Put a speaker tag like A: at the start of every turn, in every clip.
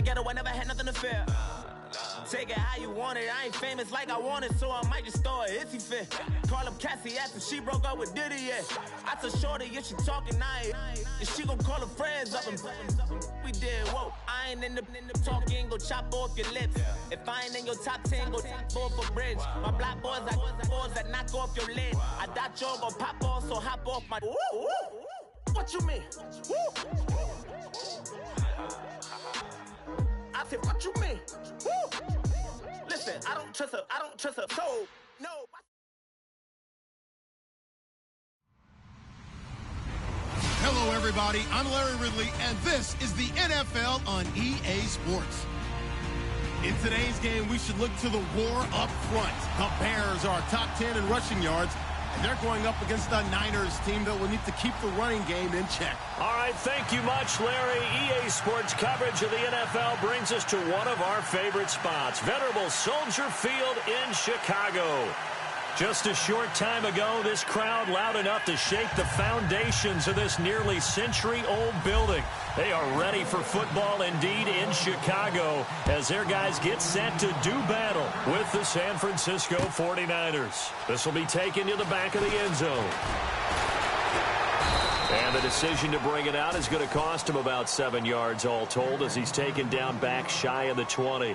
A: the ghetto, I never had nothing to fear. Take it how you want it, I ain't famous like I want it, so I might just throw it if he fit. Call up Cassie after she broke up with Diddy, yeah. I told Shorty, if she talking, and she gon' call her friends up and we did, whoa. I ain't in the talking, go chop off your lips. If I ain't in your top 10, go top 4 for bridge. My black boys, I got boys that knock off your lid. I thought y'all gon' pop off, so hop off my. What you mean? I said, what you mean? Listen, I don't trust her, so no.
B: Hello, everybody. I'm Larry Ridley, and this is the NFL on EA Sports. In today's game, we should look to the war up front. The Bears are top 10 in rushing yards, and they're going up against the Niners team that will need to keep the running game in check.
C: All right, thank you much, Larry. EA Sports coverage of the NFL brings us to one of our favorite spots, venerable Soldier Field in Chicago. Just a short time ago, this crowd loud enough to shake the foundations of this nearly century-old building. They are ready for football indeed in Chicago as their guys get set to do battle with the San Francisco 49ers. This will be taken to the back of the end zone. And the decision to bring it out is going to cost him about 7 yards all told as he's taken down back shy of the 20.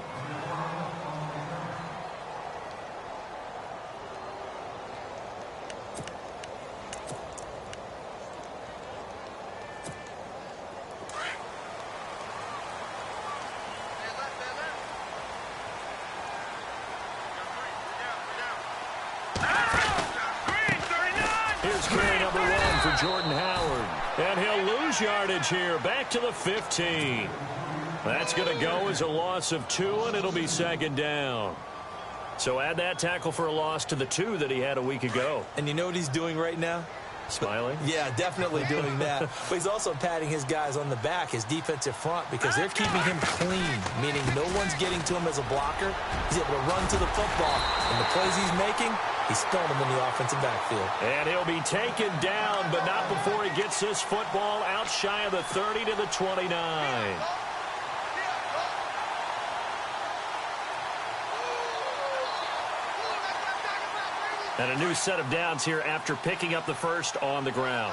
C: Jordan Howard, and he'll lose yardage here, back to the 15. That's going to go as a loss of 2, and it'll be second down. So add that tackle for a loss to the 2 that he had a week ago.
D: And you know what he's doing right now?
C: Smiling?
D: Yeah, definitely doing that. But he's also patting his guys on the back, his defensive front, because they're keeping him clean, meaning no one's getting to him as a blocker. He's able to run to the football, and the plays he's making, he's throwing them in the offensive backfield.
C: And he'll be taken down, but not before he gets this football out shy of the 30 to the 29. And a new set of downs here after picking up the first on the ground.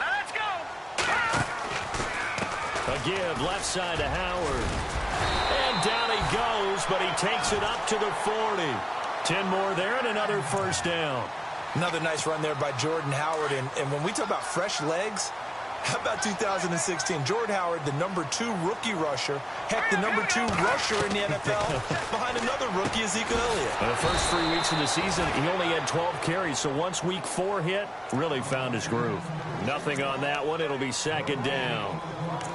A: Now let's go.
C: A give left side to Howard. And down he goes, but he takes it up to the 40. 10 more there and another first down.
D: Another nice run there by Jordan Howard. And when we talk about fresh legs, how about 2016? Jordan Howard, the #2 rookie rusher. Heck, the #2 rusher in the NFL behind another rookie, Ezekiel Elliott.
C: In the first 3 weeks of the season, he only had 12 carries. So once week 4 hit, really found his groove. Nothing on that one. It'll be second down.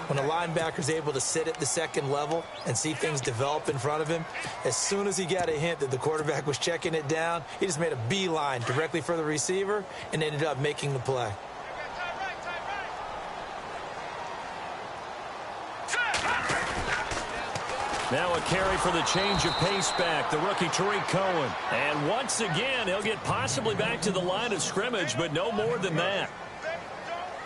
D: When a linebacker's able to sit at the second level and see things develop in front of him, as soon as he got a hint that the quarterback was checking it down, he just made a beeline directly for the receiver and ended up making the play.
C: Now a carry for the change of pace back, the rookie Tariq Cohen. And once again, he'll get possibly back to the line of scrimmage, but no more than that.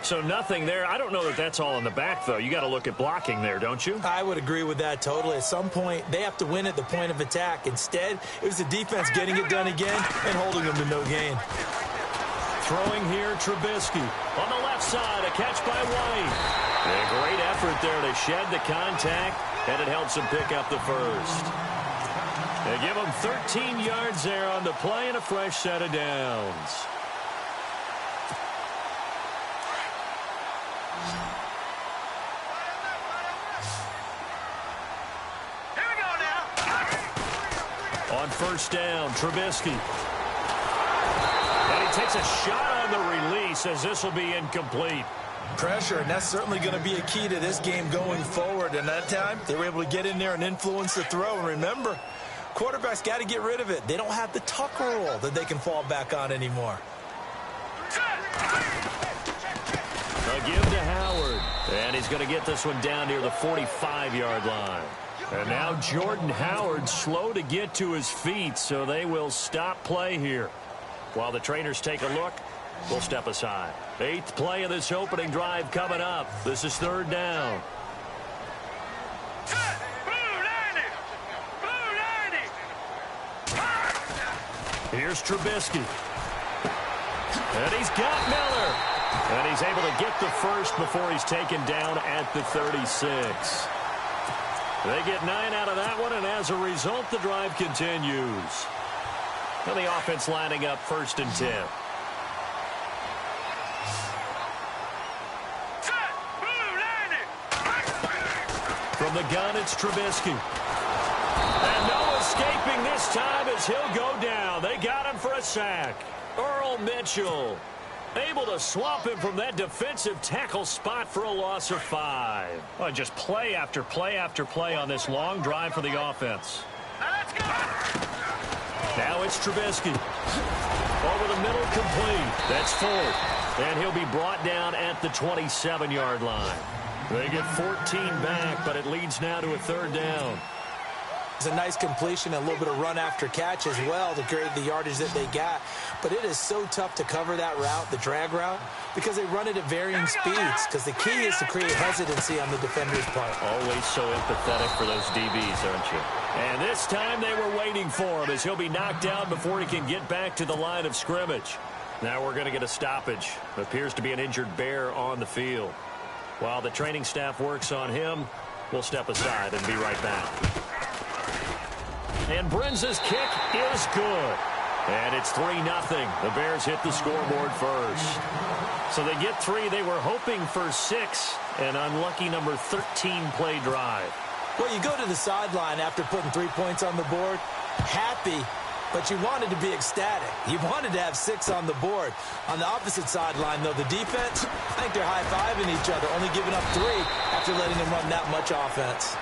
C: So nothing there. I don't know that that's all in the back, though. You got to look at blocking there, don't you?
D: I would agree with that totally. At some point, they have to win at the point of attack. Instead, it was the defense getting it done again and holding them to no gain.
C: Throwing here, Trubisky. On the left side, a catch by White. A great effort there to shed the contact, and it helps him pick up the first. They give him 13 yards there on the play and a fresh set of downs.
A: Here we go now.
C: On first down, Trubisky. And he takes a shot on the release as this will be incomplete.
D: Pressure, and that's certainly going to be a key to this game going forward. And that time, they were able to get in there and influence the throw. And remember, quarterbacks got to get rid of it. They don't have the tuck rule that they can fall back on anymore.
C: A give to Howard. And he's going to get this one down near the 45-yard line. And now Jordan Howard slow to get to his feet, so they will stop play here. While the trainers take a look, we'll step aside. 8th play of this opening drive coming up. This is third down. Here's Trubisky. And he's got Miller. And he's able to get the first before he's taken down at the 36. They get 9 out of that one, and as a result, the drive continues. And the offense lining up 1st and 10. From the gun, it's Trubisky. And no escaping this time as he'll go down. They got him for a sack. Earl Mitchell able to swap him from that defensive tackle spot for a loss of 5. Well, just play after play after play on this long drive for the offense. Now it's Trubisky. Over the middle, complete. That's 4th. And he'll be brought down at the 27-yard line. They get 14 back, but it leads now to a 3rd down.
D: It's a nice completion, a little bit of run after catch as well to create the yardage that they got. But it is so tough to cover that route, the drag route, because they run it at varying speeds. Because the key is to create hesitancy on the defender's part.
C: Always so empathetic for those DBs, aren't you? And this time they were waiting for him as he'll be knocked down before he can get back to the line of scrimmage. Now we're going to get a stoppage. Appears to be an injured Bear on the field. While the training staff works on him, we'll step aside and be right back. And Brenz's kick is good. And it's 3-0. The Bears hit the scoreboard first. So they get 3. They were hoping for 6. An unlucky number 13 play drive.
D: Well, you go to the sideline after putting 3 points on the board, happy, but you wanted to be ecstatic. You wanted to have 6 on the board. On the opposite sideline, though, the defense, I think they're high-fiving each other, only giving up 3 after letting them run that much offense.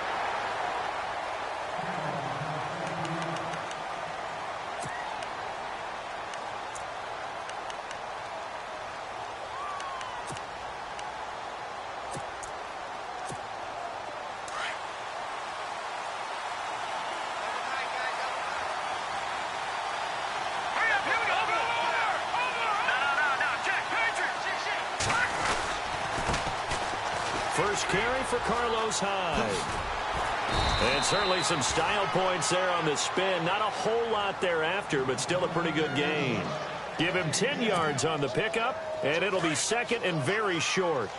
C: First carry for Carlos Hyde. And certainly some style points there on the spin. Not a whole lot thereafter, but still a pretty good gain. Give him 10 yards on the pickup, and it'll be 2nd and very short.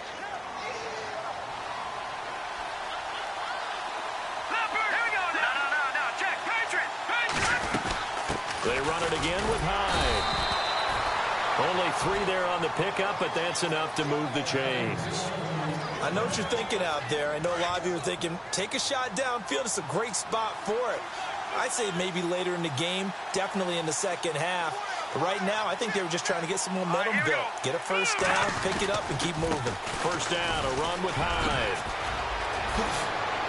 C: They run it again with Hyde. Only 3 there on the pickup, but that's enough to move the chains.
D: I know what you're thinking out there. I know a lot of you are thinking, take a shot downfield. It's a great spot for it. I'd say maybe later in the game, definitely in the second half. But right now, I think they were just trying to get some momentum built. Get a first down, pick it up, and keep moving.
C: First down, a run with Hyde.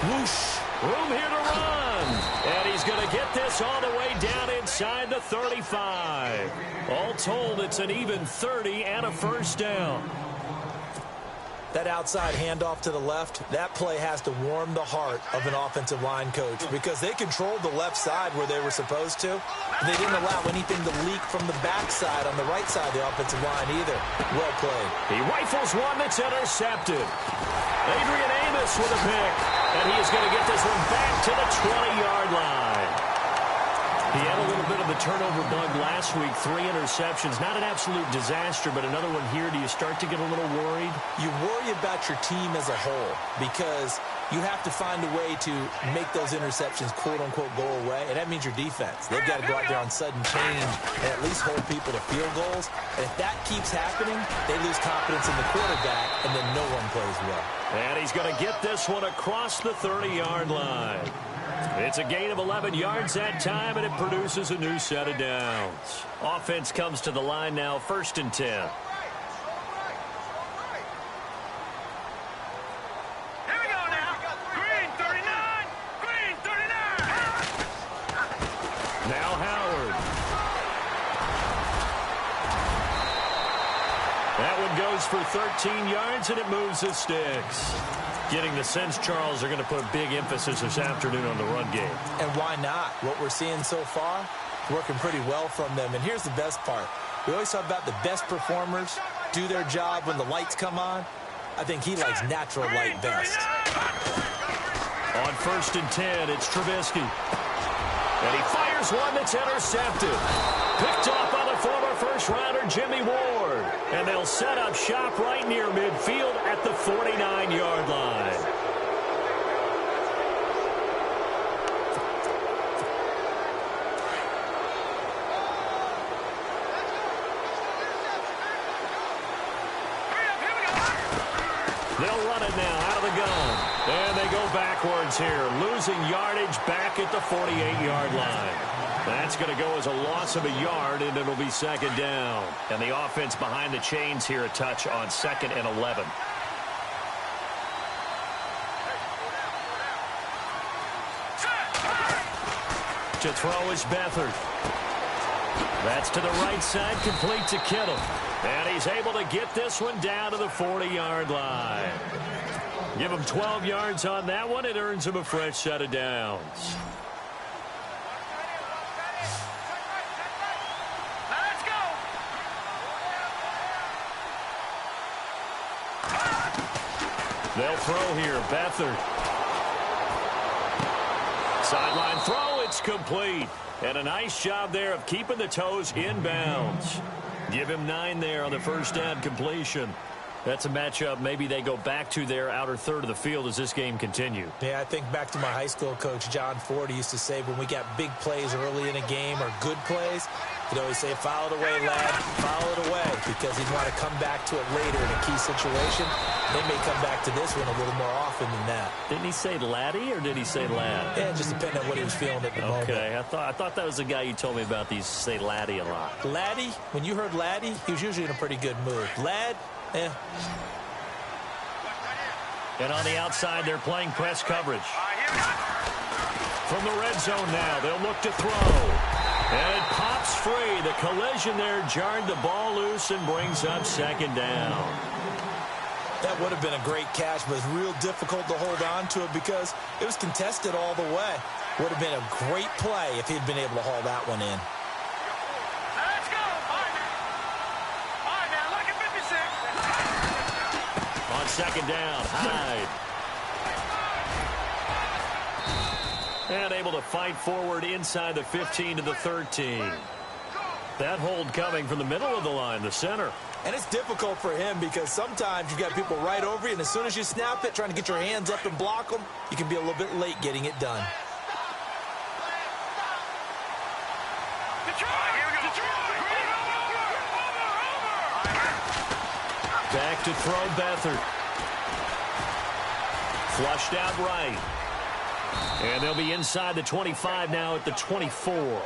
D: Whoosh.
C: Room here to run. And he's going to get this all the way down inside the 35. All told, it's an even 30 and a first down.
D: That outside handoff to the left, that play has to warm the heart of an offensive line coach because they controlled the left side where they were supposed to. And they didn't allow anything to leak from the backside on the right side of the offensive line either. Well played.
C: He rifles one that's intercepted. Adrian Amos with a pick. And he is going to get this one back to the 20-yard line. He had a little bit of the turnover bug last week, 3 interceptions. Not an absolute disaster, but another one here. Do you start to get a little worried?
D: You worry about your team as a whole because you have to find a way to make those interceptions, quote-unquote, go away, and that means your defense. They've got to go out there on sudden change and at least hold people to field goals. And if that keeps happening, they lose confidence in the quarterback, and then no one plays well.
C: And he's going to get this one across the 30-yard line. It's a gain of 11 yards that time, and it produces a new set of downs. Offense comes to the line now, 1st and 10.
E: Here we go now. Green 39. Green 39.
C: Now Howard. That one goes for 13 yards, and it moves the sticks. Getting the sense, Charles, are going to put a big emphasis this afternoon on the run game.
D: And why not? What we're seeing so far, working pretty well from them. And here's the best part. We always talk about the best performers do their job when the lights come on. I think he likes natural light best.
C: On 1st and 10, it's Trubisky. And he fires one that's intercepted. Picked off by the former first-rounder Jimmy Ward. And they'll set up shop right near midfield at the 49-yard line. They'll run it now out of the gun. And they go backwards here, losing yardage back at the 48-yard line. That's going to go as a loss of a yard, and it'll be 2nd down. And the offense behind the chains here a touch on 2nd and 11. To throw is Beathard. That's to the right side, complete to Kittle. And he's able to get this one down to the 40-yard line. Give him 12 yards on that one. It earns him a fresh set of downs.
E: Let's go.
C: They'll throw here. Beathard. Sideline throw. It's complete. And a nice job there of keeping the toes inbounds. Give him 9 there on the first down completion. That's a matchup maybe they go back to their outer third of the field as this game continues.
D: Yeah, I think back to my high school coach, John Ford. He used to say when we got big plays early in a game or good plays, he'd always say, foul it away, lad, foul it away, because he'd want to come back to it later in a key situation. They may come back to this one a little more often than that.
C: Didn't he say laddie or did he say lad?
D: Yeah, it just depended on what he was feeling at the moment.
C: Okay, I thought that was the guy you told me about. These say laddie a lot.
D: Laddie, when you heard laddie, he was usually in a pretty good mood. Lad, eh.
C: And on the outside, they're playing press coverage. From the red zone now, they'll look to throw. And it pops free. The collision there jarred the ball loose and brings up 2nd down.
D: That would have been a great catch, but it's real difficult to hold on to it because it was contested all the way. Would have been a great play if he'd been able to haul that one in.
E: Let's go. All right, now, look at 56.
C: On 2nd down, Hyde. And able to fight forward inside the 15 to the 13. That hold coming from the middle of the line, the center.
D: And it's difficult for him because sometimes you've got people right over you, and as soon as you snap it, trying to get your hands up and block them, you can be a little bit late getting it done.
C: Back to throw Beathard. Flushed out right. And they'll be inside the 25 now at the 24.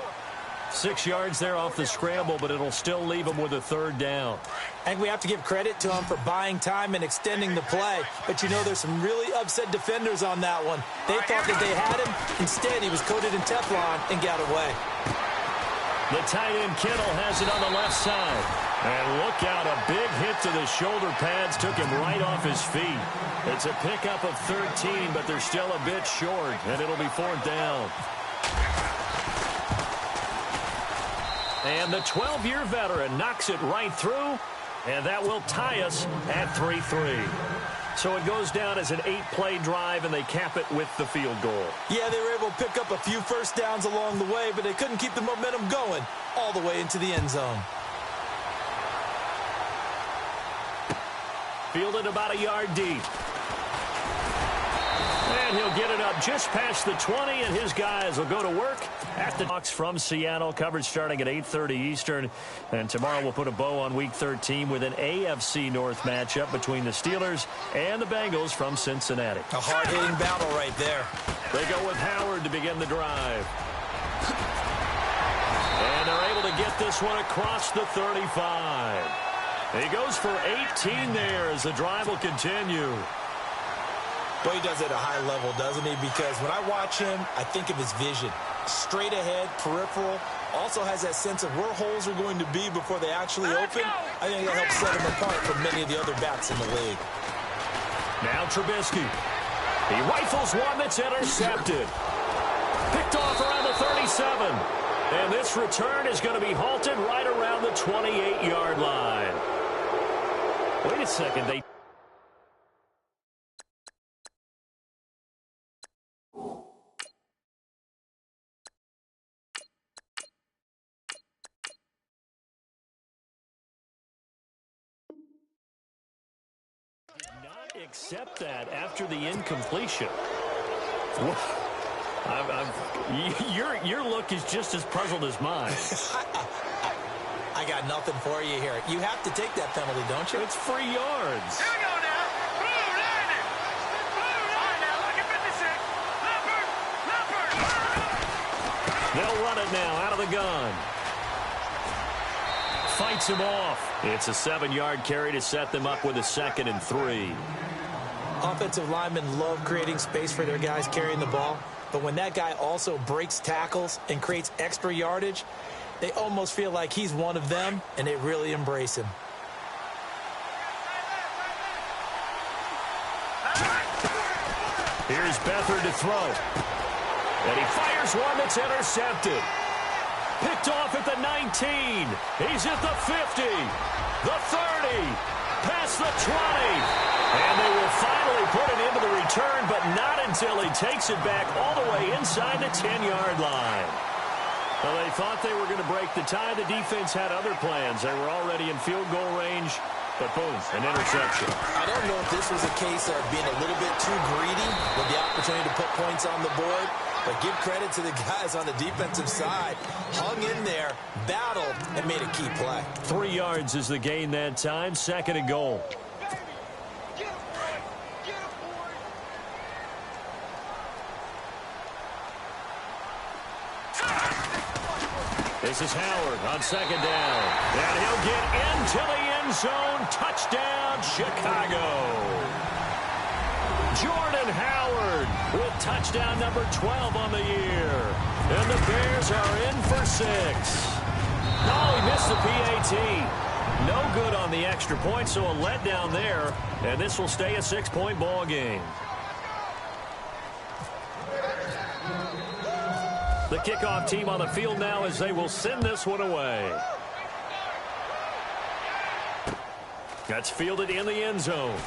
C: 6 yards there off the scramble, but it'll still leave them with a 3rd down.
D: I think we have to give credit to him for buying time and extending the play. But, you know, there's some really upset defenders on that one. They thought that they had him. Instead, he was coated in Teflon and got away.
C: The tight end Kittle has it on the left side. And look out, a big hit to the shoulder pads took him right off his feet. It's a pickup of 13, but they're still a bit short, and it'll be 4th down. And the 12-year veteran knocks it right through, and that will tie us at 3-3. So it goes down as an 8-play drive, and they cap it with the field goal.
D: Yeah, they were able to pick up a few first downs along the way, but they couldn't keep the momentum going all the way into the end zone.
C: Fielded about a yard deep. And he'll get it up just past the 20, and his guys will go to work at the Hawks from Seattle. Coverage starting at 8:30 Eastern. And tomorrow we'll put a bow on Week 13 with an AFC North matchup between the Steelers and the Bengals from Cincinnati.
D: A hard-hitting battle right there.
C: They go with Howard to begin the drive. And they're able to get this one across the 35. He goes for 18 there as the drive will continue.
D: Well, he does it at a high level, doesn't he? Because when I watch him, I think of his vision. Straight ahead, peripheral. Also has that sense of where holes are going to be before they actually open. I think that helps set him apart from many of the other backs in the league.
C: Now Trubisky. He rifles one that's intercepted. Picked off around the 37. And this return is going to be halted right around the 28-yard line. Wait a second. They accept that after the incompletion. Your look is just as puzzled as mine.
D: I got nothing for you here. You have to take that penalty, don't you?
C: It's free yards.
E: Here we go now. Blue landing. Blue line now. Look at 56. Leopard.
C: They'll run it now out of the gun. Fights him off. It's a 7-yard carry to set them up with a 2nd and 3.
D: Offensive linemen love creating space for their guys carrying the ball, but when that guy also breaks tackles and creates extra yardage, they almost feel like he's one of them, and they really embrace him.
C: Here's Beathard to throw. And he fires one that's intercepted. Picked off at the 19. He's at the 50. The 30. Past the 20. And they will finally put it into the return, but not until he takes it back all the way inside the 10-yard line. Well, they thought they were going to break the tie. The defense had other plans. They were already in field goal range, but boom, an interception.
D: I don't know if this was a case of being a little bit too greedy with the opportunity to put points on the board, but give credit to the guys on the defensive side. Hung in there, battled, and made a key play.
C: 3 yards is the gain that time, 2nd and goal. This is Howard on 2nd down. And he'll get into the end zone. Touchdown, Chicago. Jordan Howard with touchdown number 12 on the year. And the Bears are in for 6. Oh, he missed the PAT. No good on the extra point, so a letdown there. And this will stay a 6-point ball game. The kickoff team on the field now as they will send this one away. That's fielded in the end zone.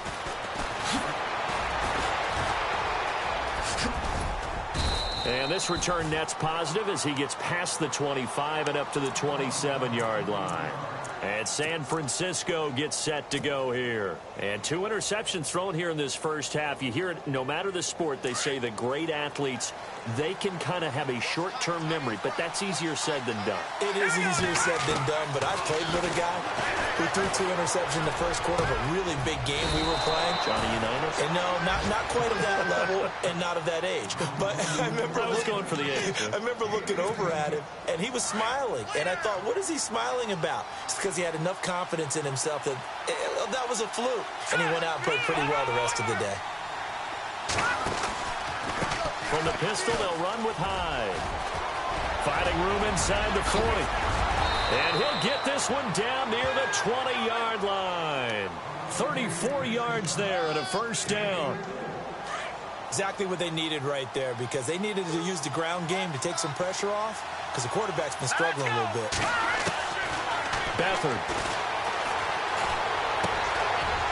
C: And this return net's positive as he gets past the 25 and up to the 27-yard line. And San Francisco gets set to go here. And 2 interceptions thrown here in this first half. You hear it, no matter the sport, they say the great athletes, they can kind of have a short-term memory, but that's easier said than done.
D: It is easier said than done, but I played with a guy who threw 2 interceptions in the first quarter of a really big game we were playing.
C: Johnny Unitas?
D: And no, not quite of that level and not of that age. But I remember
C: going for the age.
D: I remember looking over at him, and he was smiling. And I thought, what is he smiling about? It's because he had enough confidence in himself that that was a fluke. And he went out and played pretty well the rest of the day.
C: From the pistol, they'll run with Hyde. Finding room inside the 40. And he'll get this one down near the 20-yard line. 34 yards there and a first down.
D: Exactly what they needed right there, because they needed to use the ground game to take some pressure off, because the quarterback's been struggling a little bit.
C: Beathard.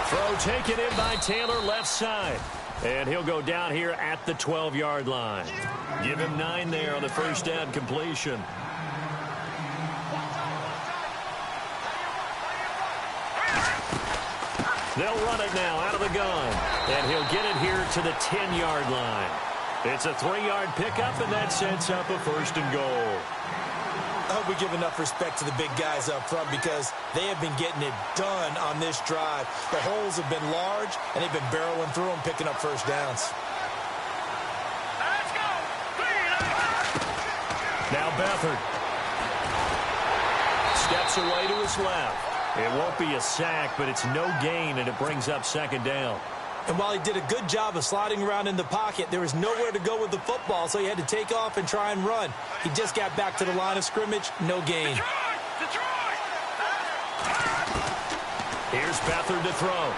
C: Throw taken in by Taylor left side. And he'll go down here at the 12-yard line. Give him 9 there on the first down completion. They'll run it now out of the gun. And he'll get it here to the 10-yard line. It's a 3-yard pickup, and that sets up a first and goal.
D: I hope we give enough respect to the big guys up front, because they have been getting it done on this drive. The holes have been large, and they've been barreling through them, picking up first downs.
E: Let's go.
C: Now Beathard. Steps away to his left. It won't be a sack, but it's no gain, and it brings up 2nd down.
D: And while he did a good job of sliding around in the pocket, there was nowhere to go with the football, so he had to take off and try and run. He just got back to the line of scrimmage, no gain.
C: Here's Beathard to throw.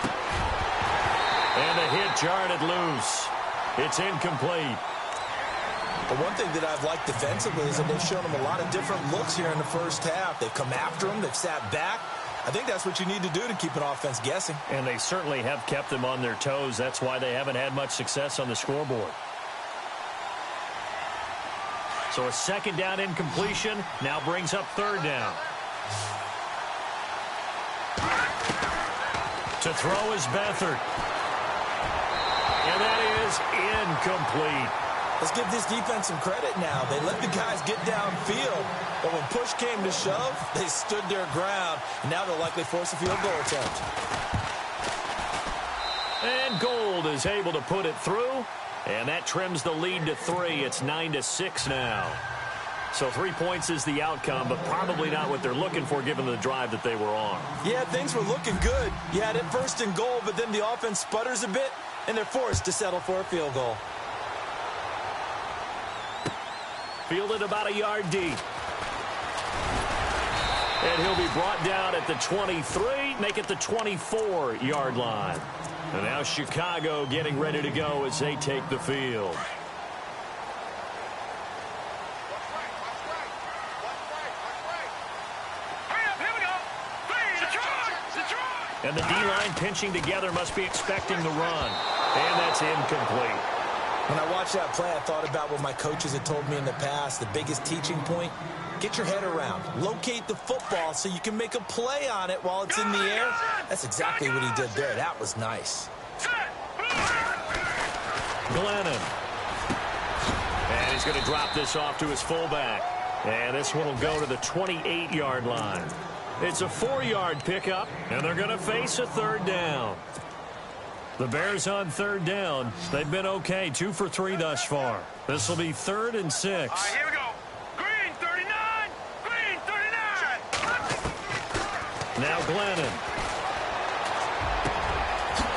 C: And the hit jarred it loose. It's incomplete.
D: But one thing that I've liked defensively is that they've shown him a lot of different looks here in the first half. They've come after him. They've sat back. I think that's what you need to do to keep an offense guessing.
C: And they certainly have kept them on their toes. That's why they haven't had much success on the scoreboard. So a 2nd down incompletion now brings up 3rd down. To throw is Beathard. And that is incomplete.
D: Let's give this defense some credit now. They let the guys get downfield, but when push came to shove, they stood their ground, and now they'll likely force a field goal attempt.
C: And Gold is able to put it through, and that trims the lead to 3. It's 9-6 now. So 3 points is the outcome, but probably not what they're looking for given the drive that they were on.
D: Yeah, things were looking good. You had it first and goal, but then the offense sputters a bit, and they're forced to settle for a field goal.
C: Fielded about a yard deep. And he'll be brought down at the 23, make it the 24-yard line. And now Chicago getting ready to go as they take the field. And the D-line pinching together must be expecting the run. And that's incomplete.
D: When I watched that play, I thought about what my coaches had told me in the past. The biggest teaching point, get your head around. Locate the football so you can make a play on it while it's in the air. That's exactly what he did there. That was nice.
C: Glennon. And he's going to drop this off to his fullback. And this one will go to the 28-yard line. It's a 4-yard pickup, and they're going to face a third down. The Bears on third down. They've been okay, 2 for 3 thus far. This will be 3rd and 6.
E: All right, here we go. Green 39. Green 39.
C: Now Glennon.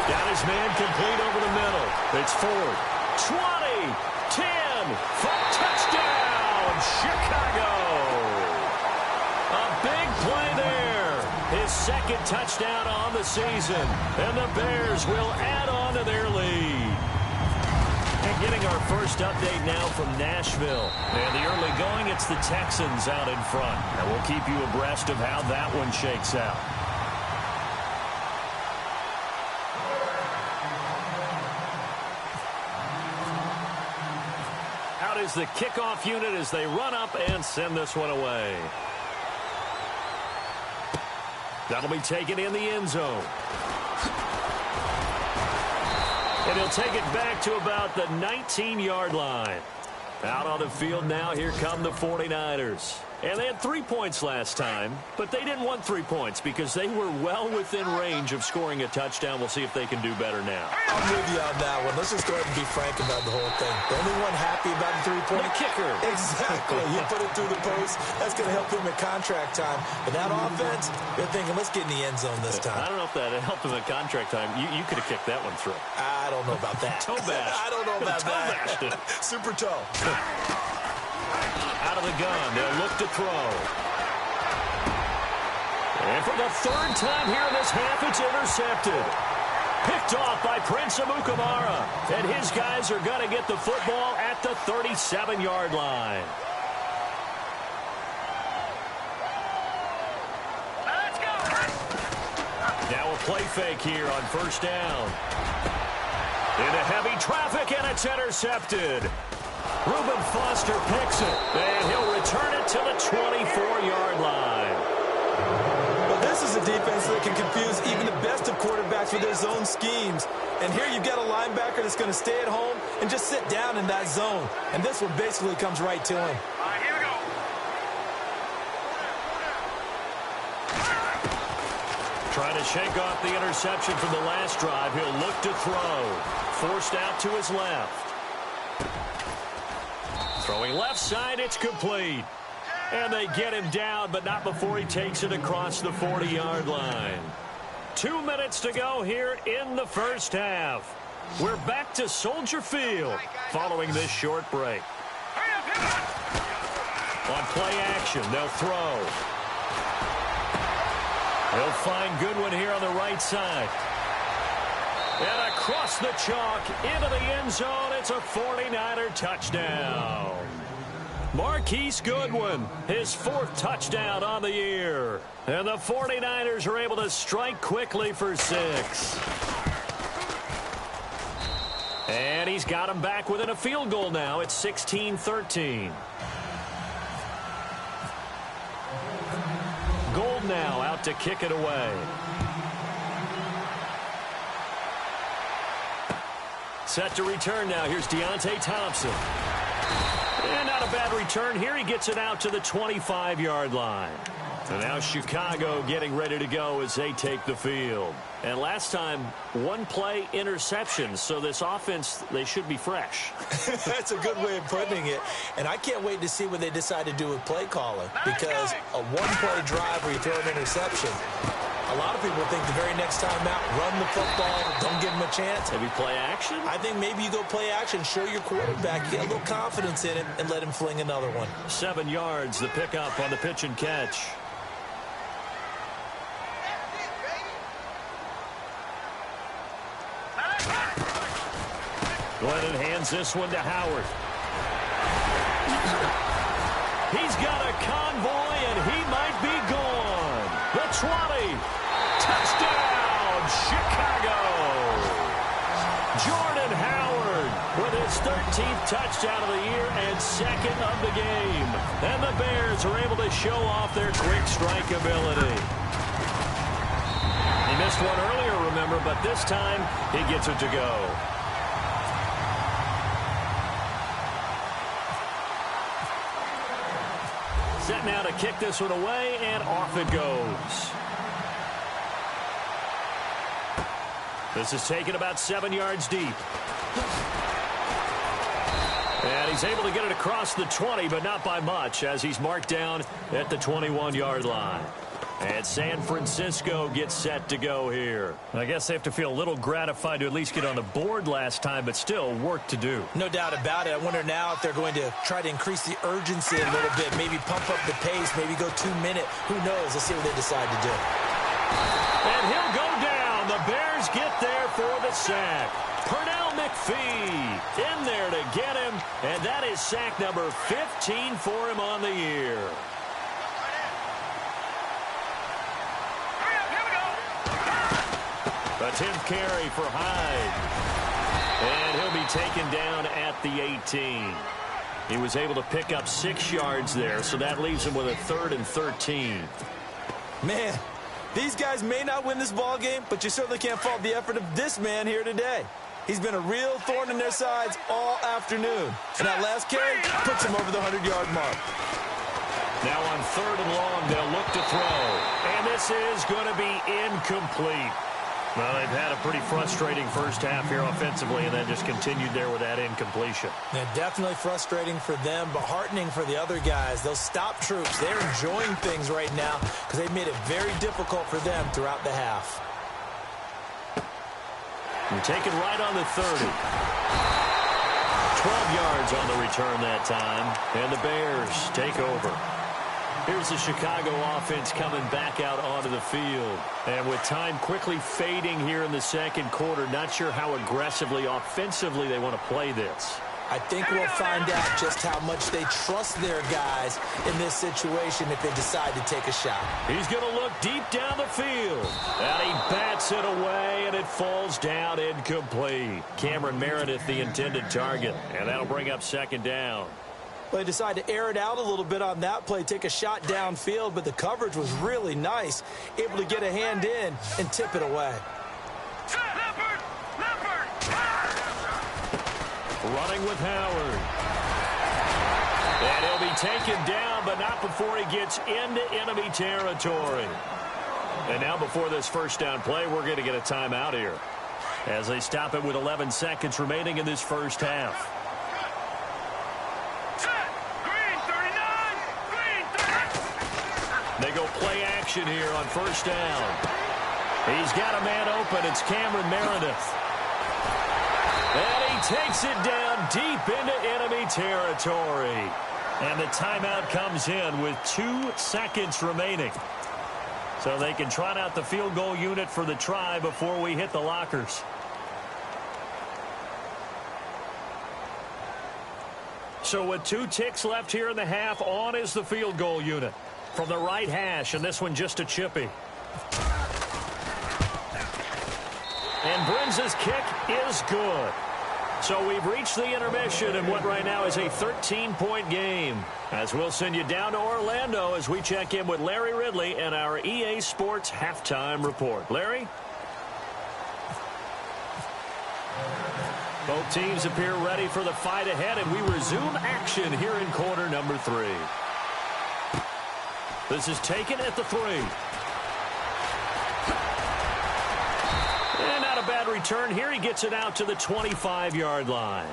C: Got his man complete over the middle. It's Ford. 20, 10, for touchdown, Chicago. A big play there. His 2nd touchdown on the season. And the Bears will add on to their lead. And getting our first update now from Nashville. And the early going, it's the Texans out in front. And we'll keep you abreast of how that one shakes out. Out is the kickoff unit as they run up and send this one away. That'll be taken in the end zone. And he'll take it back to about the 19-yard line. Out on the field now, here come the 49ers. And they had 3 points last time, but they didn't want 3 points because they were well within range of scoring a touchdown. We'll see if they can do better now.
D: I'm with you on that one. Let's just go ahead and be frank about the whole thing. The only one happy about the 3-point?
C: The kicker.
D: Exactly. You put it through the post. That's going to help him at contract time. But that offense, they're thinking, let's get in the end zone this time.
C: I don't know if that helped him at contract time. You could have kicked that one through.
D: I don't know about that.
C: Toe bash.
D: I don't know about
C: toe bashed it.
D: Super toe.
C: Out of the gun, they'll look to throw. And for the 3rd time here in this half, it's intercepted. Picked off by Prince Amukamara. And his guys are going to get the football at the 37-yard line.
E: Let's go.
C: Now a play fake here on 1st down. Into heavy traffic, and it's intercepted. Reuben Foster picks it, and he'll return it to the 24-yard line.
D: Well, this is a defense that can confuse even the best of quarterbacks with their zone schemes. And here you've got a linebacker that's going to stay at home and just sit down in that zone. And this one basically comes right to him.
E: All right, here we go.
C: Trying to shake off the interception from the last drive. He'll look to throw. Forced out to his left. Throwing left side, it's complete. And they get him down, but not before he takes it across the 40-yard line. 2 minutes to go here in the first half. We're back to Soldier Field following this short break. On play action, they'll throw. They'll find Goodwin here on the right side. And across the chalk into the end zone, it's a 49er touchdown. Marquise Goodwin, his 4th touchdown on the year. And the 49ers are able to strike quickly for 6. And he's got him back within a field goal now. It's 16-13. Gold now out to kick it away. Set to return now. Here's Deontay Thompson. And not a bad return here. He gets it out to the 25-yard line. And now Chicago getting ready to go as they take the field. And last time, one-play interception. So this offense, they should be fresh.
D: That's a good way of putting it. And I can't wait to see what they decide to do with play calling. Because a one-play drive where you throw an interception, a lot of people think the very next time out, run the football, don't give him a chance.
C: Maybe play action?
D: I think maybe you go play action, show your quarterback, get a little confidence in him, and let him fling another one.
C: 7 yards, the pickup on the pitch and catch. Glennon hands this one to Howard. He's got a convoy, and he might be gone. The 20. Touchdown, Chicago. Jordan Howard with his 13th touchdown of the year and second of the game. And the Bears are able to show off their quick strike ability. He missed one earlier, remember, but this time he gets it to go. Set now to kick this one away, and off it goes. This is taken about 7 yards deep. And he's able to get it across the 20, but not by much, as he's marked down at the 21-yard line. And San Francisco gets set to go here. I guess they have to feel a little gratified to at least get on the board last time, but still work to do.
D: No doubt about it. I wonder now if they're going to try to increase the urgency a little bit, maybe pump up the pace, maybe go 2 minute. Who knows? Let's see what they decide to do.
C: And he'll go down. The Bears get there for the sack. Pernell McPhee in there to get him, and that is sack number 15 for him on the year. A 10th carry for Hyde. And he'll be taken down at the 18. He was able to pick up 6 yards there, so that leaves him with a 3rd and 13.
D: Man, these guys may not win this ball game, but you certainly can't fault the effort of this man here today. He's been a real thorn in their sides all afternoon. And that last carry puts him over the 100-yard mark.
C: Now on 3rd and long, they'll look to throw. And this is going to be incomplete. Well, they've had a pretty frustrating first half here offensively, and then just continued there with that incompletion.
D: Yeah, definitely frustrating for them, but heartening for the other guys. Those stop troops, they're enjoying things right now because they've made it very difficult for them throughout the half.
C: And taken right on the 30. 12 yards on the return that time, and the Bears take over. Here's the Chicago offense coming back out onto the field. And with time quickly fading here in the second quarter, not sure how aggressively, offensively they want to play this.
D: I think we'll find out just how much they trust their guys in this situation if they decide to take a shot.
C: He's going to look deep down the field. And he bats it away, and it falls down incomplete. Cameron Meredith, the intended target. And that'll bring up 2nd down.
D: They decided to air it out a little bit on that play, take a shot downfield, but the coverage was really nice, able to get a hand in and tip it away.
C: Running with Howard. And he'll be taken down, but not before he gets into enemy territory. And now before this first down play, we're going to get a timeout here as they stop it with 11 seconds remaining in this first half. They go play action here on 1st down. He's got a man open. It's Cameron Meredith. And he takes it down deep into enemy territory. And the timeout comes in with 2 seconds remaining. So they can trot out the field goal unit for the try before we hit the lockers. So with 2 ticks left here in the half, on is the field goal unit. From the right hash, and this one just a chippy. And Brin's kick is good. So we've reached the intermission in what right now is a 13-point game. As we'll send you down to Orlando as we check in with Larry Ridley and our EA Sports Halftime Report. Larry? Both teams appear ready for the fight ahead, and we resume action here in quarter number 3. This is taken at the 3. And not a bad return here. He gets it out to the 25-yard line.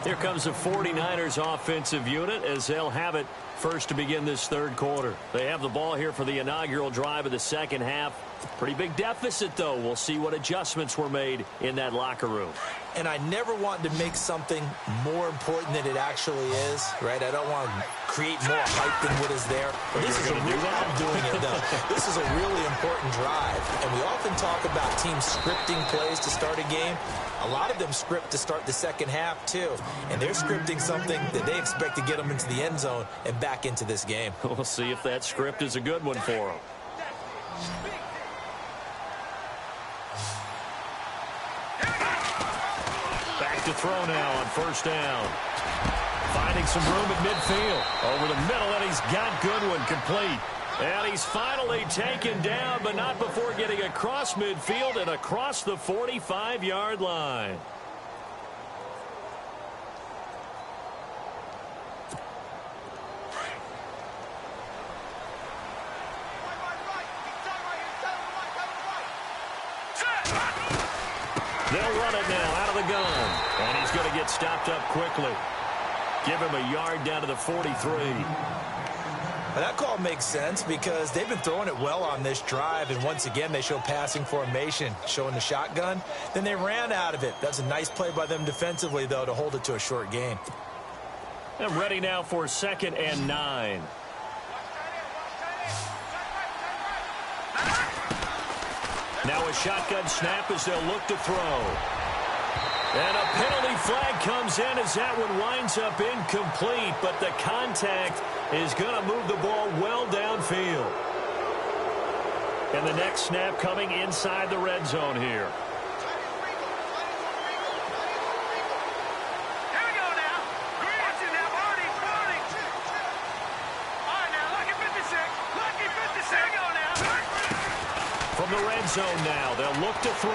C: Here comes the 49ers offensive unit as they'll have it first to begin this third quarter. They have the ball here for the inaugural drive of the second half. Pretty big deficit, though. We'll see what adjustments were made in that locker room.
D: And I never want to make something more important than it actually is, right? I don't want to create more hype than what is there. But this is a real, I'm doing it, though. This is a really important drive. And we often talk about teams scripting plays to start a game. A lot of them script to start the second half, too. And they're scripting something that they expect to get them into the end zone and back into this game.
C: We'll see if that script is a good one for them. Back to throw now on first down. Finding some room at midfield. Over the middle, and he's got Goodwin complete. And he's finally taken down, but not before getting across midfield and across the 45-yard line. They'll run it now out of the gun. And he's going to get stopped up quickly. Give him a yard down to the 43.
D: Now that call makes sense because they've been throwing it well on this drive, and once again they show passing formation, showing the shotgun. Then they ran out of it. That's a nice play by them defensively, though, to hold it to a short gain.
C: I'm ready now for 2nd and 9. Now a shotgun snap as they'll look to throw. And a penalty flag comes in as that one winds up incomplete, but the contact is going to move the ball well downfield. And the next snap coming inside the red zone here.
E: Here we go now. Green. Watch it now. Birdie. All right, now. Lucky 56. Lucky 56. Here we go now.
C: From the red zone now, they'll look to throw.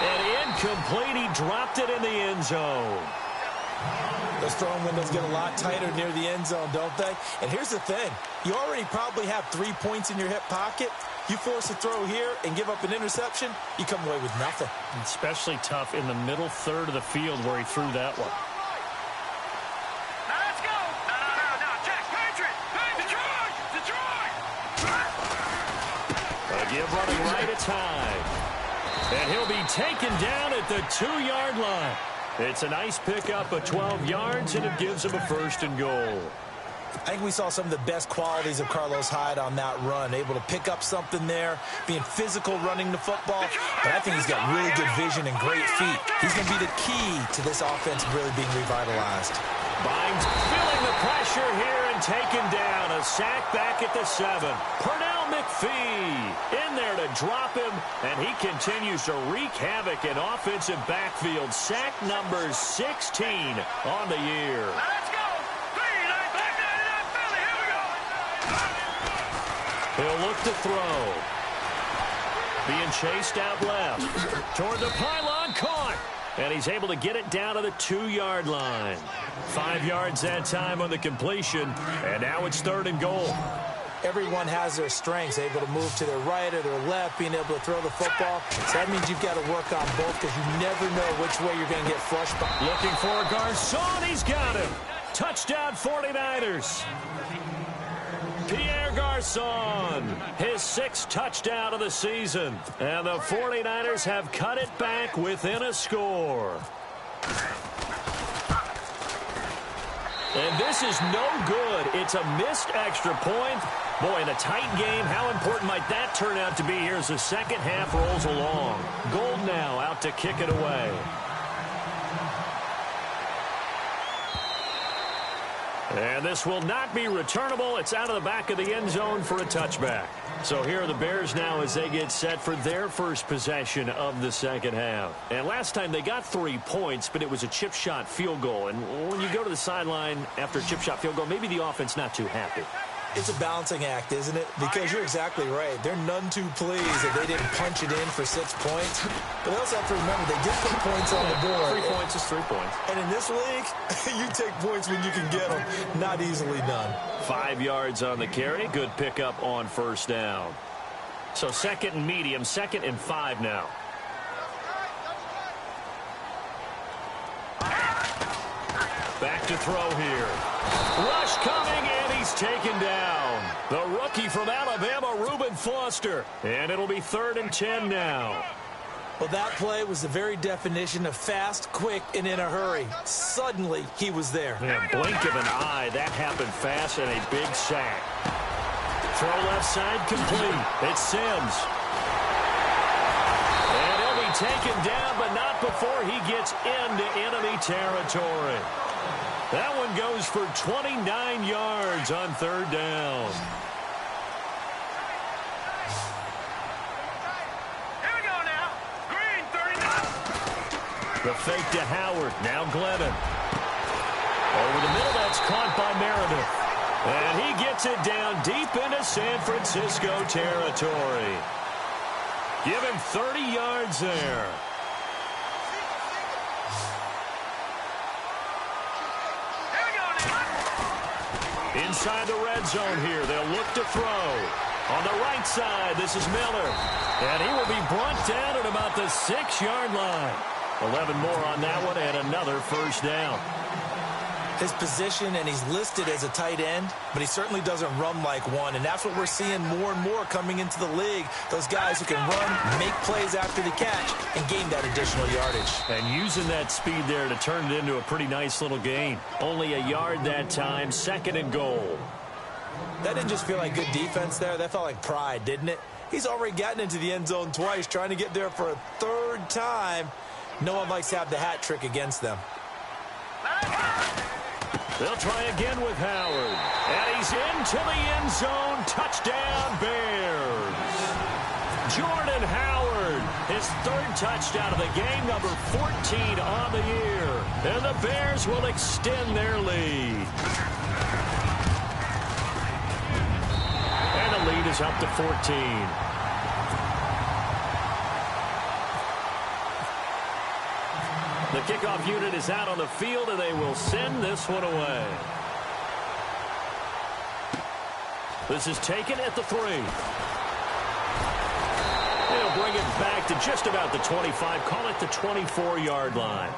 C: And incomplete. He dropped it in the end zone.
D: Those throwing windows get a lot tighter near the end zone, don't they? And here's the thing. You already probably have 3 points in your hip pocket. You force a throw here and give up an interception, you come away with nothing.
C: Especially tough in the middle third of the field where he threw that one.
E: Now let's go. No. Check. Patriot. Detroit.
C: A give running right at time. And he'll be taken down at the 2-yard line. It's a nice pickup of 12 yards, and it gives him a 1st and goal.
D: I think we saw some of the best qualities of Carlos Hyde on that run. Able to pick up something there, being physical running the football. But I think he's got really good vision and great feet. He's going to be the key to this offense really being revitalized.
C: Bynes feeling the pressure here and taken down. A sack back at the 7. Pernell McPhee in there to drop him, and he continues to wreak havoc in offensive backfield. Sack number 16 on the year.
E: Now let's go. 3-9, Philly. Here we go.
C: He'll look to throw. Being chased out left. Toward the pylon, caught. And he's able to get it down to the 2-yard line. 5 yards that time on the completion. And now it's 3rd and goal.
D: Everyone has their strengths, able to move to their right or their left, being able to throw the football. So that means you've got to work on both because you never know which way you're going to get flushed by.
C: Looking for Garcon. He's got him. Touchdown 49ers. Pierre Garcon, his 6th touchdown of the season. And the 49ers have cut it back within a score. And this is no good. It's a missed extra point. Boy, in a tight game, how important might that turn out to be here as the second half rolls along? Gold now out to kick it away. And this will not be returnable. It's out of the back of the end zone for a touchback. So here are the Bears now as they get set for their first possession of the second half. And last time they got 3 points, but it was a chip shot field goal. And when you go to the sideline after a chip shot field goal, maybe the offense not too happy.
D: It's a balancing act, isn't it? Because you're exactly right. They're none too pleased that they didn't punch it in for 6 points. But they also have to remember they did put points on the board.
C: 3 points is 3 points.
D: And in this league, you take points when you can get them. Not easily done.
C: 5 yards on the carry. Good pickup on first down. So 2nd and medium, 2nd and 5 now. Back to throw here. Rush coming, and he's taken down. The rookie from Alabama, Reuben Foster. And it'll be 3rd and 10 now.
D: Well, that play was the very definition of fast, quick, and in a hurry. Suddenly, he was there.
C: Yeah, blink of an eye. That happened fast and a big sack. Throw left side complete. It's Sims. And he'll be taken down, but not before he gets into enemy territory. That one goes for 29 yards on 3rd down.
E: Here we go now. Green, 39.
C: The fake to Howard. Now Glennon. Over the middle, that's caught by Meredith. And he gets it down deep into San Francisco territory. Give him 30 yards there. Inside the red zone here, they'll look to throw. On the right side, this is Miller. And he will be brought down at about the 6-yard line. 11 more on that one and another first down.
D: His position, and he's listed as a tight end, but he certainly doesn't run like one, and that's what we're seeing more and more coming into the league. Those guys who can run, make plays after the catch, and gain that additional yardage.
C: And using that speed there to turn it into a pretty nice little gain. Only a yard that time, 2nd and goal.
D: That didn't just feel like good defense there. That felt like pride, didn't it? He's already gotten into the end zone twice, trying to get there for a 3rd time. No one likes to have the hat trick against them.
C: They'll try again with Howard. And he's into the end zone. Touchdown, Bears. Jordan Howard, his 3rd touchdown of the game, number 14 on the year. And the Bears will extend their lead. And the lead is up to 14. The kickoff unit is out on the field, and they will send this one away. This is taken at the 3. They'll bring it back to just about the 25, call it the 24-yard line.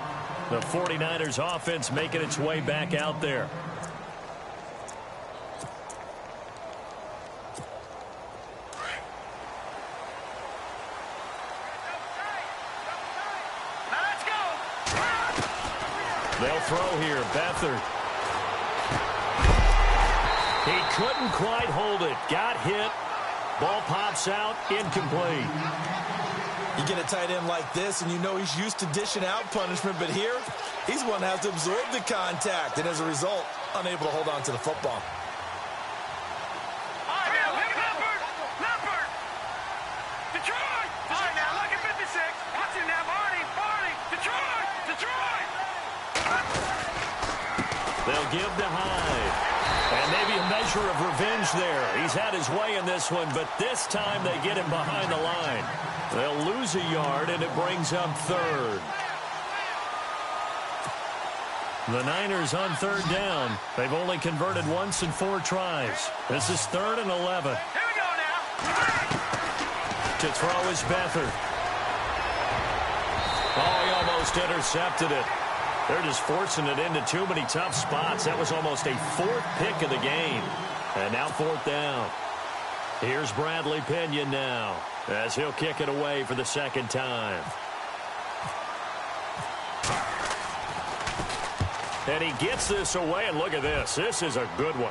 C: The 49ers offense making its way back out there. They'll throw here. Beathard. He couldn't quite hold it. Got hit. Ball pops out. Incomplete.
D: You get a tight end like this, and you know he's used to dishing out punishment, but here, he's one that has to absorb the contact, and as a result, unable to hold on to the football.
E: Detroit! All right, now look at 56. Watch it now, Barney. Detroit!
C: They'll give to Hyde. And maybe a measure of revenge there. He's had his way in this one, but this time they get him behind the line. They'll lose a yard, and it brings up 3rd. The Niners on 3rd down. They've only converted once in 4 tries. This is 3rd and 11.
E: Here we go now.
C: To throw is Beathard. Oh, he almost intercepted it. They're just forcing it into too many tough spots. That was almost a 4th pick of the game. And now 4th down. Here's Bradley Pinion now as he'll kick it away for the 2nd time. And he gets this away, and look at this. This is a good one.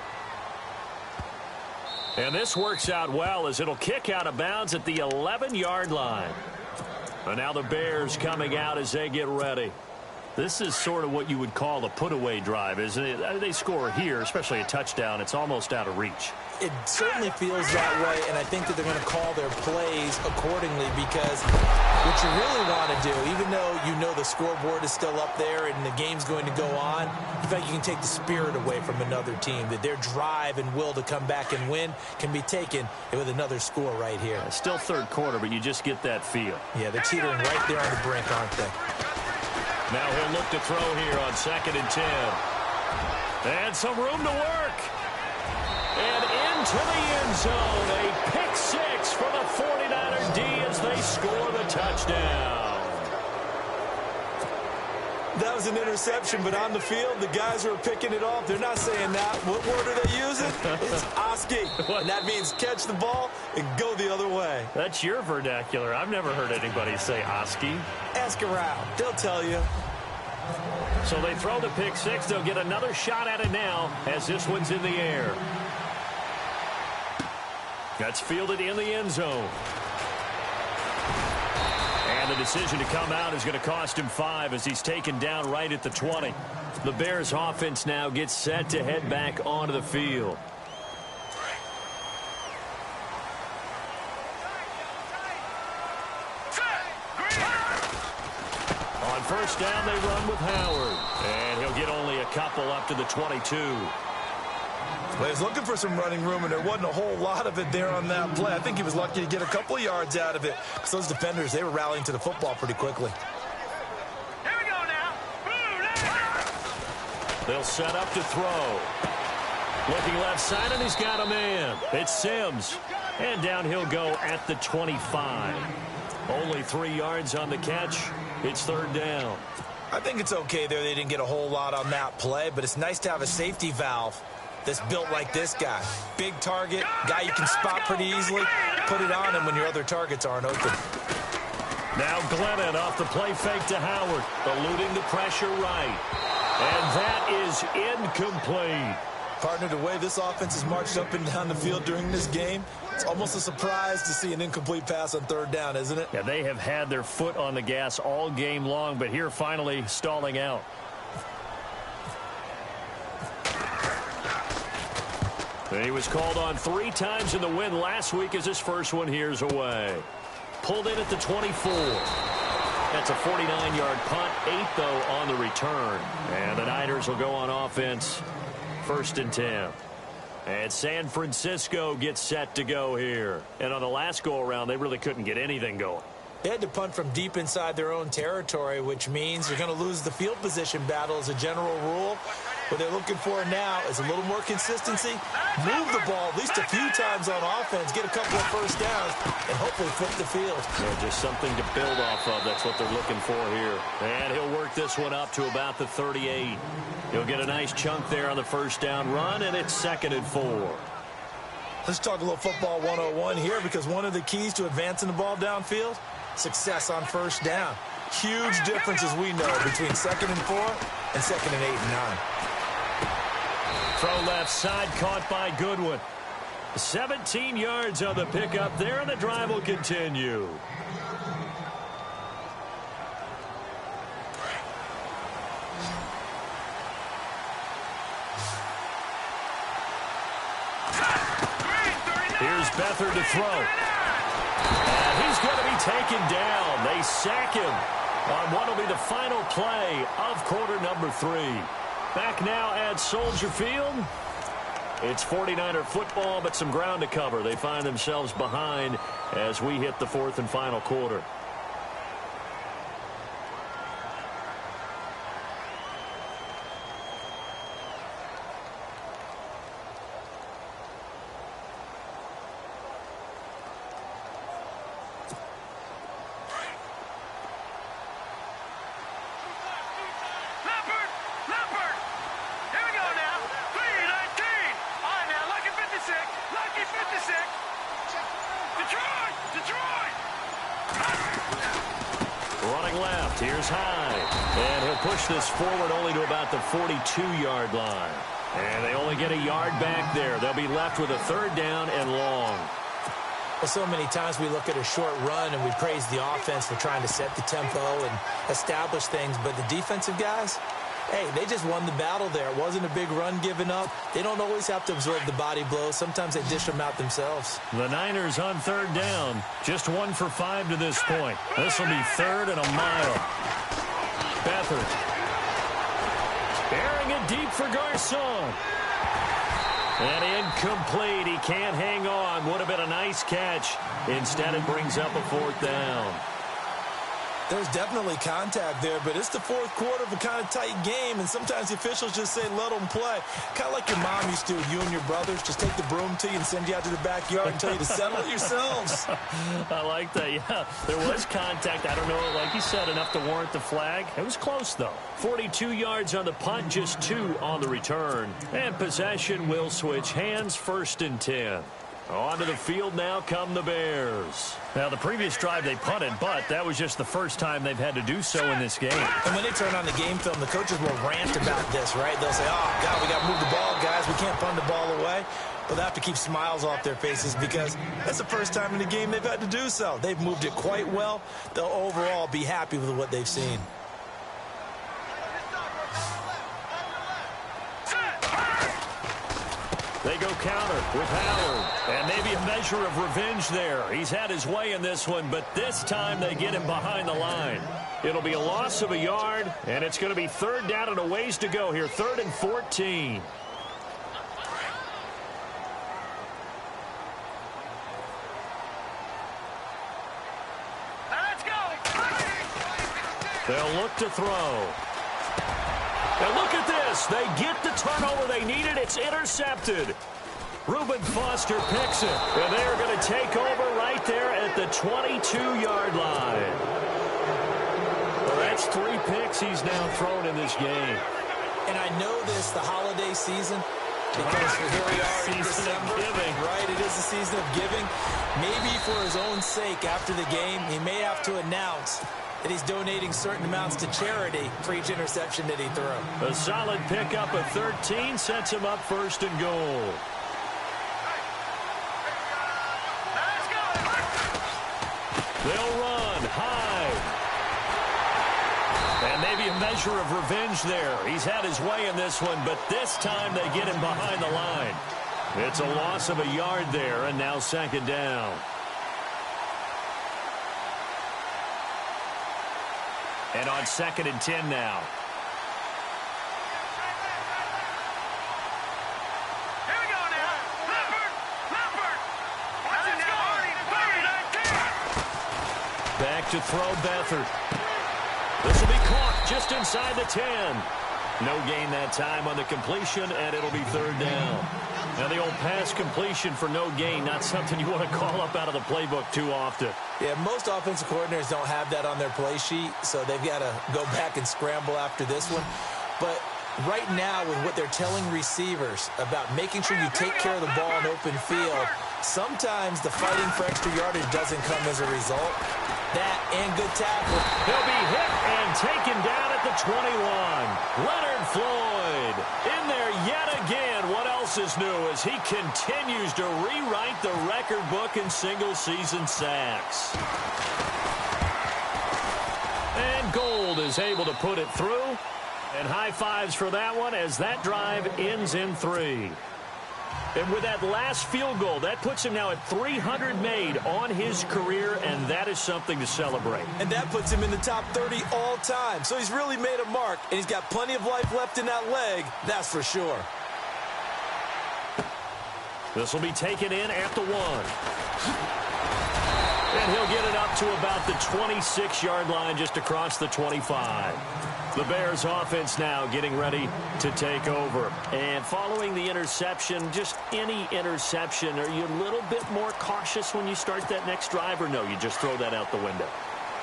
C: And this works out well as it'll kick out of bounds at the 11-yard line. And now the Bears coming out as they get ready. This is sort of what you would call a put-away drive, isn't it? They score here, especially a touchdown. It's almost out of reach.
D: It certainly feels that way, and I think that they're going to call their plays accordingly because What you really want to do, even though you know the scoreboard is still up there and the game's going to go on, in fact, you can take the spirit away from another team, that their drive and will to come back and win can be taken with another score right here.
C: Still third quarter, but you just get that feel.
D: Yeah, they're teetering right there on the brink, aren't they?
C: Now he'll look to throw here on 2nd and 10. And some room to work. And into the end zone. A pick six for the 49er D as they score the touchdown.
D: That was an interception, but on the field, the guys who are picking it off, they're not saying that. What word are they using? It's Oski. And that means catch the ball and go the other way.
C: That's your vernacular. I've never heard anybody say Oski.
D: Ask around. They'll tell you.
C: So they throw the pick six. They'll get another shot at it now as this one's in the air. That's fielded in the end zone. And the decision to come out is going to cost him 5 as he's taken down right at the 20. The Bears offense now gets set to head back onto the field. On first down, they run with Howard. And he'll get only a couple up to the 22.
D: Well, he was looking for some running room, and there wasn't a whole lot of it there on that play. I think he was lucky to get a couple of yards out of it because those defenders, they were rallying to the football pretty quickly.
E: Here we go now.
C: They'll set up to throw. Looking left side, and he's got a man. It's Sims. And down he'll go at the 25. Only 3 yards on the catch. It's third down.
D: I think it's okay there. They didn't get a whole lot on that play, but it's nice to have a safety valve that's built like this guy. Big target, guy you can spot pretty easily. Put it on him when your other targets aren't open.
C: Now Glennon off the play fake to Howard, eluding the pressure right. And that is incomplete.
D: Partner, the way this offense has marched up and down the field during this game, it's almost a surprise to see an incomplete pass on third down, isn't it?
C: Yeah, they have had their foot on the gas all game long, but here finally stalling out. He was called on 3 times in the win last week as his first one here's away. Pulled in at the 24. That's a 49-yard punt, 8 though on the return. And the Niners will go on offense, 1st and 10. And San Francisco gets set to go here. And on the last go-around, they really couldn't get anything going.
D: They had to punt from deep inside their own territory, which means you're going to lose the field position battle as a general rule. What they're looking for now is a little more consistency. Move the ball at least a few times on offense, get a couple of first downs, and hopefully flip the field.
C: Yeah, just something to build off of. That's what they're looking for here. And he'll work this one up to about the 38. He'll get a nice chunk there on the first down run, and it's 2nd and 4.
D: Let's talk a little football 101 here, because one of the keys to advancing the ball downfield, success on first down. Huge difference, as we know, between 2nd and 4 and 2nd and 8 and 9.
C: Throw left side, caught by Goodwin. 17 yards on the pickup there, and the drive will continue. Here's Beathard to throw. And he's going to be taken down. They sack him on what will be the final play of quarter number 3. Back now at Soldier Field. It's 49er football, but some ground to cover. They find themselves behind as we hit the 4th and final quarter. Here's Hyde, and he'll push this forward only to about the 42-yard line. And they only get a yard back there. They'll be left with a 3rd down and long.
D: Well, so many times we look at a short run and we praise the offense for trying to set the tempo and establish things, but the defensive guys, Hey, they just won the battle there. It wasn't a big run given up. They don't always have to absorb the body blows. Sometimes they dish them out themselves.
C: The Niners on third down. Just 1 for 5 to this point. This will be 3rd and a mile. Beathard. Airing it deep for Garcon. And incomplete. He can't hang on. Would have been a nice catch. Instead, it brings up a 4th down.
D: There's definitely contact there, but it's the 4th quarter of a kind of tight game, and sometimes the officials just say, let them play. Kind of like your mom used to with you and your brothers. Just take the broom to you and send you out to the backyard and tell you to settle it yourselves.
C: I like that, yeah. There was contact. I don't know, like you said, enough to warrant the flag. It was close, though. 42 yards on the punt, just 2 on the return. And possession will switch hands, 1st and 10. Onto the field now come the Bears. Now, the previous drive they punted, but that was just the first time they've had to do so in this game.
D: And when they turn on the game film, the coaches will rant about this, right? They'll say, oh, God, we got to move the ball, guys. We can't punt the ball away. But they have to keep smiles off their faces because that's the first time in the game they've had to do so. They've moved it quite well. They'll overall be happy with what they've seen.
C: They go counter with Howard. And maybe a measure of revenge there. He's had his way in this one, but this time they get him behind the line. It'll be a loss of a yard, and it's going to be 3rd down and a ways to go here. 3rd and 14.
E: Let's go.
C: They'll look to throw. And look at this. They get the turnover they needed. It's intercepted. Reuben Foster picks it. And they are going to take over right there at the 22-yard line. Well, that's 3 picks he's now thrown in this game.
D: And I know this, the holiday season, because here we are in December, right? It is the season of giving. Maybe for his own sake after the game, he may have to announce that he's donating certain amounts to charity for each interception that he threw.
C: A solid pickup of 13 sets him up 1st and goal.
E: Let's go.
C: They'll run high. And maybe a measure of revenge there. He's had his way in this one, but this time they get him behind the line. It's a loss of a yard there, and now 2nd down. And on 2nd and 10 now.
E: Here we go now. Leopard. Watch it now, Arnie.
C: Back to throw Beathard. This will be caught just inside the 10. No gain that time on the completion, and it'll be 3rd down. Now, the old pass completion for no gain, not something you want to call up out of the playbook too often.
D: Yeah, most offensive coordinators don't have that on their play sheet, so they've got to go back and scramble after this one. But right now, with what they're telling receivers about making sure you take care of the ball in open field, sometimes the fighting for extra yardage doesn't come as a result. That and good tackle.
C: He'll be hit and taken down at the 21. Leonard Floyd in there yet again. What else is new as he continues to rewrite the record book in single-season sacks. And Gold is able to put it through. And high fives for that one as that drive ends in 3. And with that last field goal, that puts him now at 300 made on his career, and that is something to celebrate.
D: And that puts him in the top 30 all time. So he's really made a mark, and he's got plenty of life left in that leg, that's for sure.
C: This will be taken in at the 1. And he'll get it up to about the 26-yard line just across the 25. The Bears offense now getting ready to take over. And following the interception, just any interception, are you a little bit more cautious when you start that next drive, or no, you just throw that out the window?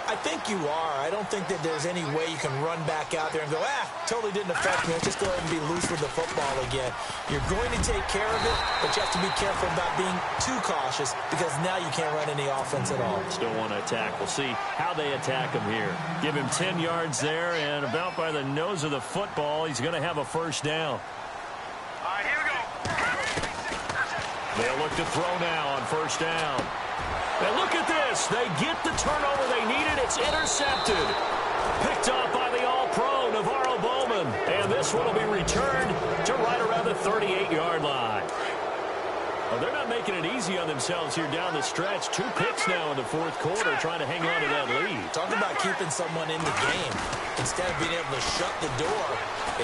D: I think you are. I don't think that there's any way you can run back out there and go, totally didn't affect me. Let's just go ahead and be loose with the football again. You're going to take care of it, but you have to be careful about being too cautious because now you can't run any offense at all.
C: Still want to attack. We'll see how they attack him here. Give him 10 yards there, and about by the nose of the football, he's going to have a 1st down.
E: All right, here we go.
C: They'll look to throw now on 1st down. And look at this. They get the turnover they needed. It's intercepted. Picked up by the All-Pro, Navarro Bowman. this one will be returned to right around the 38-yard line. Well, they're not making it easy on themselves here down the stretch. 2 picks now in the fourth quarter trying to hang on to that lead.
D: Talk about keeping someone in the game. Instead of being able to shut the door,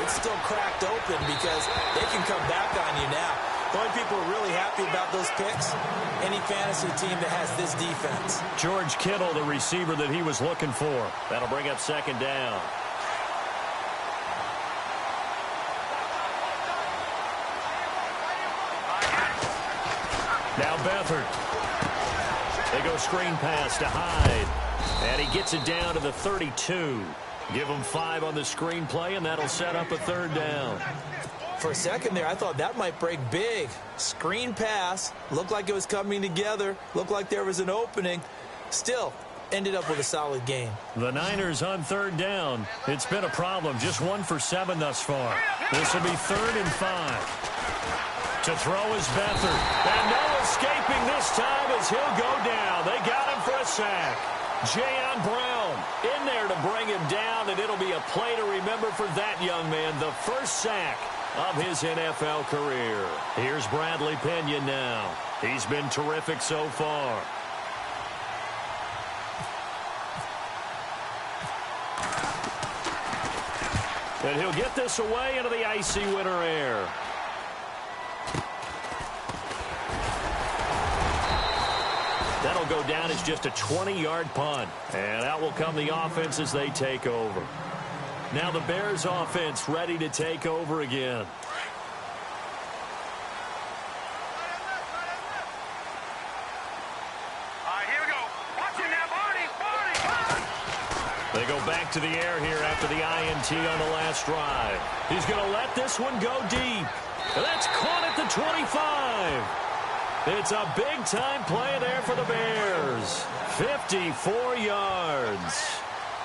D: it's still cracked open because they can come back on you now. The only people who are really happy about those picks, any fantasy team that has this defense.
C: George Kittle, the receiver that he was looking for. That'll bring up second down. Now Beathard. They go screen pass to Hyde. And he gets it down to the 32. Give him 5 on the screen play, and that'll set up a third down.
D: For a second there, I thought that might break big. Screen pass. Looked like it was coming together. Looked like there was an opening. Still, ended up with a solid game.
C: The Niners on third down. It's been a problem. Just 1 for 7 thus far. This will be 3rd and 5. To throw is Beathard. And no escaping this time as he'll go down. They got him for a sack. Jayon Brown in there to bring him down, and it'll be a play to remember for that young man. The first sack of his NFL career. Here's Bradley Pinion now. He's been terrific so far. And he'll get this away into the icy winter air. That'll go down as just a 20-yard punt. And out will come the offense as they take over. Now the Bears offense ready to take over again.
E: Here we go. Watch it now, Barney.
C: They go back to the air here after the INT on the last drive. He's going to let this one go deep. And that's caught at the 25. It's a big-time play there for the Bears. 54 yards.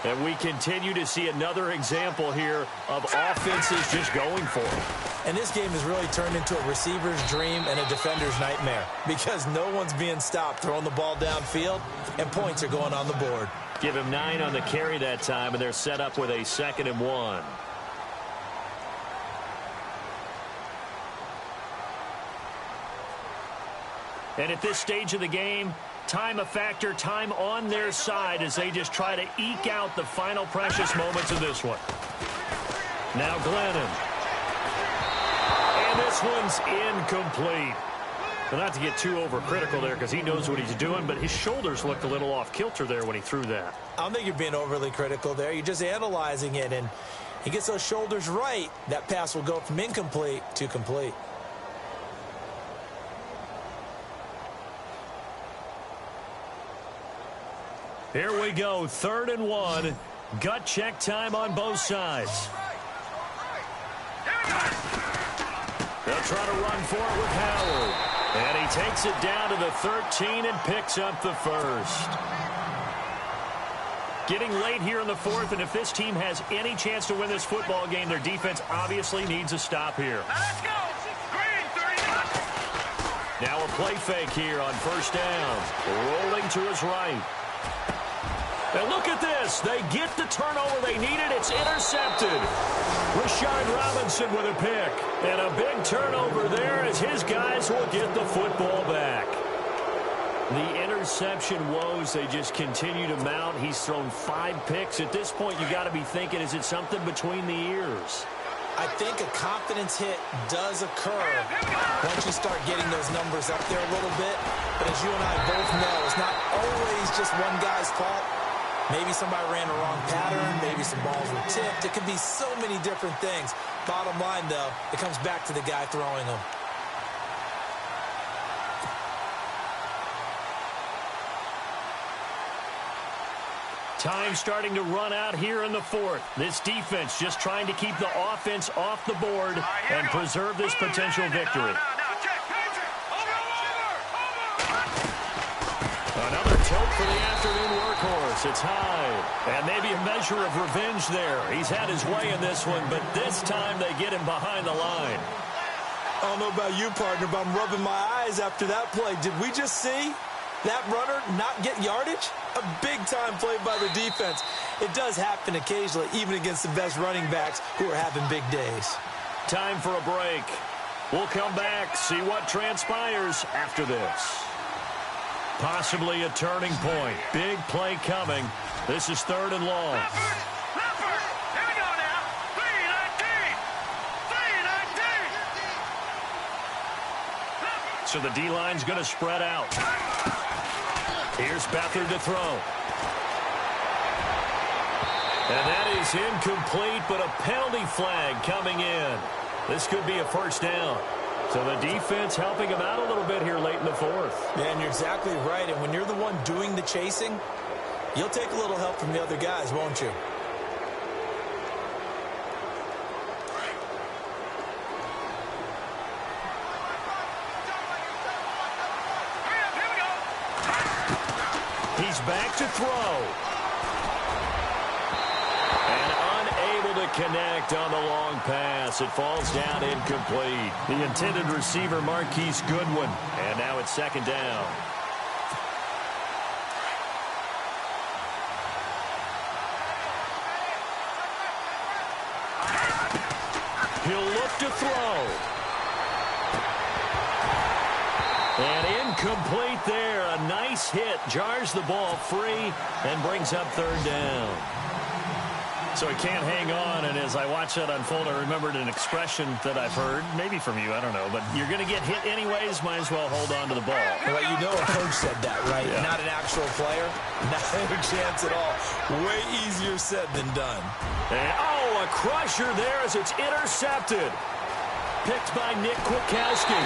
C: And we continue to see another example here of offenses just going for it.
D: And this game has really turned into a receiver's dream and a defender's nightmare because no one's being stopped throwing the ball downfield, and points are going on the board.
C: Give him 9 on the carry that time, and they're set up with a 2nd and 1. And at this stage of the game, time a factor, time on their side as they just try to eke out the final precious moments of this one. Now Glennon. And this one's incomplete. Well, not to get too overcritical there because he knows what he's doing, but his shoulders looked a little off kilter there when he threw that.
D: I don't think you're being overly critical there. You're just analyzing it, and he gets those shoulders right. That pass will go from incomplete to complete.
C: Here we go, 3rd and 1. Gut check time on both sides. They'll try to run for it with Howard. And he takes it down to the 13 and picks up the first. Getting late here in the 4th, and if this team has any chance to win this football game, their defense obviously needs a stop here.
E: Let's go. Green, 30.
C: Now a play fake here on 1st down. Rolling to his right. And look at this. They get the turnover they needed. It's intercepted. Rashard Robinson with a pick. And a big turnover there as his guys will get the football back. The interception woes, they just continue to mount. He's thrown 5 picks. At this point, you got to be thinking, is it something between the ears?
D: I think a confidence hit does occur once you start getting those numbers up there a little bit. But as you and I both know, it's not always just one guy's fault. Maybe somebody ran a wrong pattern. Maybe some balls were tipped. It could be so many different things. Bottom line, though, it comes back to the guy throwing them.
C: Time starting to run out here in the 4th. This defense just trying to keep the offense off the board and preserve this potential victory. Another tote for the afternoon workhorse. It's Hyde. And maybe a measure of revenge there. He's had his way in this one, but this time they get him behind the line.
D: I don't know about you, partner, but I'm rubbing my eyes after that play. Did we just see that runner not get yardage? A big-time play by the defense. It does happen occasionally, even against the best running backs who are having big days.
C: Time for a break. We'll come back, see what transpires after this. Possibly a turning point. Big play coming. This is 3rd and long.
E: Leopard! Here we go now. 3-19! 3-19!
C: So the D-line's going to spread out. Here's Beathard to throw. And that is incomplete, but a penalty flag coming in. This could be a first down. So the defense helping him out a little bit here late in the 4th.
D: Yeah, and you're exactly right. And when you're the one doing the chasing, you'll take a little help from the other guys, won't you?
E: Here we go.
C: He's back to throw. Connect on the long pass. It falls down incomplete. The intended receiver, Marquise Goodwin. And now it's 2nd down. He'll look to throw. And incomplete there. A nice hit. Jars the ball free and brings up 3rd down. So he can't hang on, and as I watch that unfold, I remembered an expression that I've heard, maybe from you, I don't know, but you're going to get hit anyways, might as well hold on to the ball.
D: Well, you know a coach said that, right? Yeah. Not an actual player. Not a chance at all. Way easier said than done.
C: And, a crusher there as it's intercepted. Picked by Nick Kwiatkowski.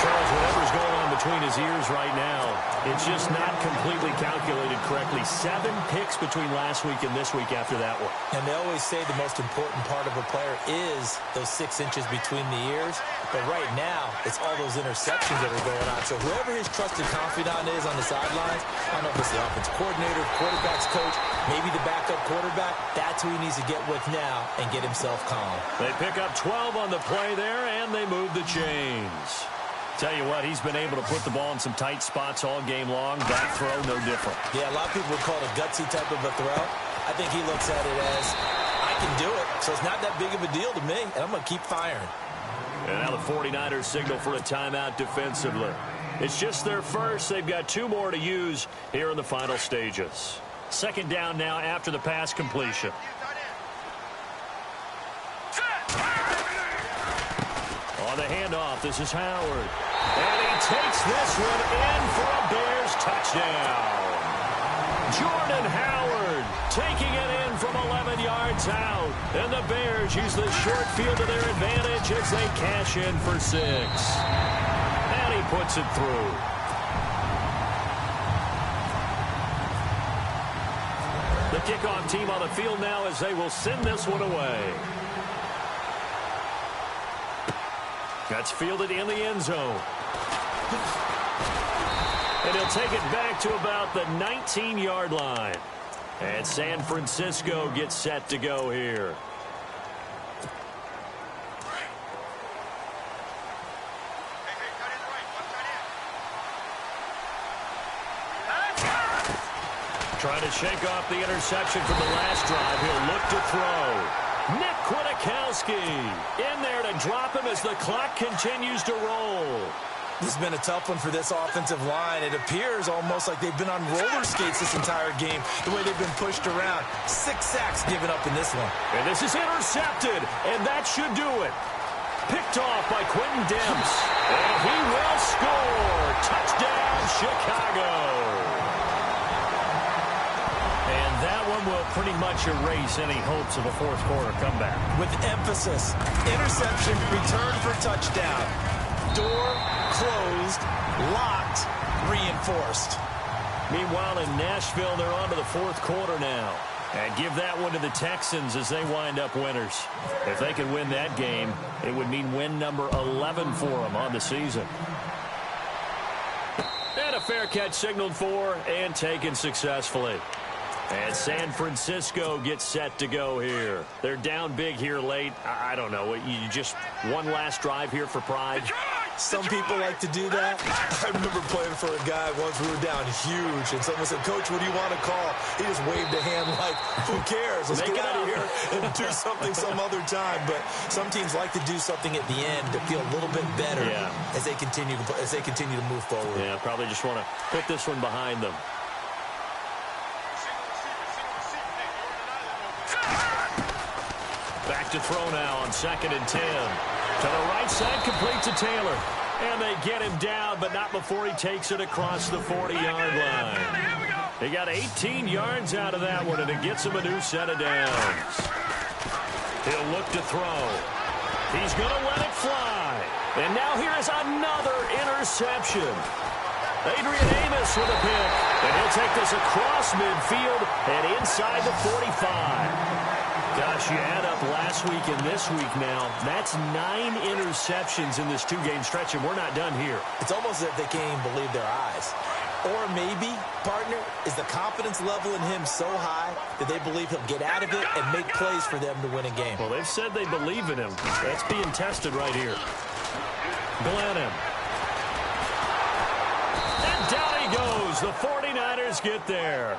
C: Charles, whatever's going on between his ears right now, it's just not completely calculated correctly. 7 picks between last week and this week after that one.
D: And they always say the most important part of a player is those 6 inches between the ears. But right now, it's all those interceptions that are going on. So whoever his trusted confidant is on the sidelines, I don't know if it's the offensive coordinator, quarterback's coach, maybe the backup quarterback, that's who he needs to get with now and get himself calm.
C: They pick up 12 on the play there, and they move the chains. Tell you what, he's been able to put the ball in some tight spots all game long. That throw, no different.
D: Yeah, a lot of people would call it a gutsy type of a throw. I think he looks at it as, I can do it, so it's not that big of a deal to me, and I'm going to keep firing.
C: And now the 49ers signal for a timeout defensively. It's just their first. They've got 2 more to use here in the final stages. 2nd down now after the pass completion. On the handoff, this is Howard. And he takes this one in for a Bears touchdown. Jordan Howard taking it in from 11 yards out. And the Bears use the short field to their advantage as they cash in for 6. And he puts it through. The kickoff team on the field now as they will send this one away. That's fielded in the end zone. And he'll take it back to about the 19-yard line. And San Francisco gets set to go here. Trying to shake off the interception from the last drive. He'll look to throw. Nick Kwiatkowski in there to drop him as the clock continues to roll.
D: This has been a tough one for this offensive line. It appears almost like they've been on roller skates this entire game, the way they've been pushed around. 6 sacks given up in this one.
C: And this is intercepted, and that should do it. Picked off by Quentin Demps. And he will score. Touchdown, Chicago. And that one will pretty much erase any hopes of a fourth quarter comeback.
D: With emphasis, interception, return for touchdown. Door closed, locked, reinforced.
C: Meanwhile, in Nashville, they're on to the fourth quarter now. And give that one to the Texans as they wind up winners. If they could win that game, it would mean win number 11 for them on the season. And a fair catch signaled for and taken successfully. And San Francisco gets set to go here. They're down big here late. I don't know. You just one last drive here for pride.
D: Some people like to do that. I remember playing for a guy once. We were down huge, and someone said, "Coach, what do you want to call?" He just waved a hand like, "Who cares? Let's get out of here and do something some other time." But some teams like to do something at the end to feel a little bit better as they continue to move forward.
C: Yeah, probably just want to put this one behind them. Back to throw now on 2nd and 10. To the right side, complete to Taylor. And they get him down, but not before he takes it across the 40-yard line. He got 18 yards out of that one, and it gets him a new set of downs. He'll look to throw. He's going to let it fly. And now here is another interception. Adrian Amos with a pick. And he'll take this across midfield and inside the 45. Gosh, you add up last week and this week now, that's 9 interceptions in this 2-game stretch, and we're not done here.
D: It's almost as if they can't even believe their eyes. Or maybe, partner, is the confidence level in him so high that they believe he'll get out of it and make plays for them to win a game.
C: Well, they've said they believe in him. That's being tested right here. Glennon. And down he goes. The 49ers get there.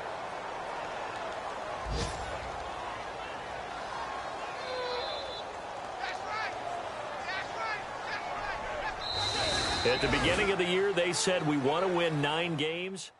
C: At the beginning of the year, they said we want to win 9 games.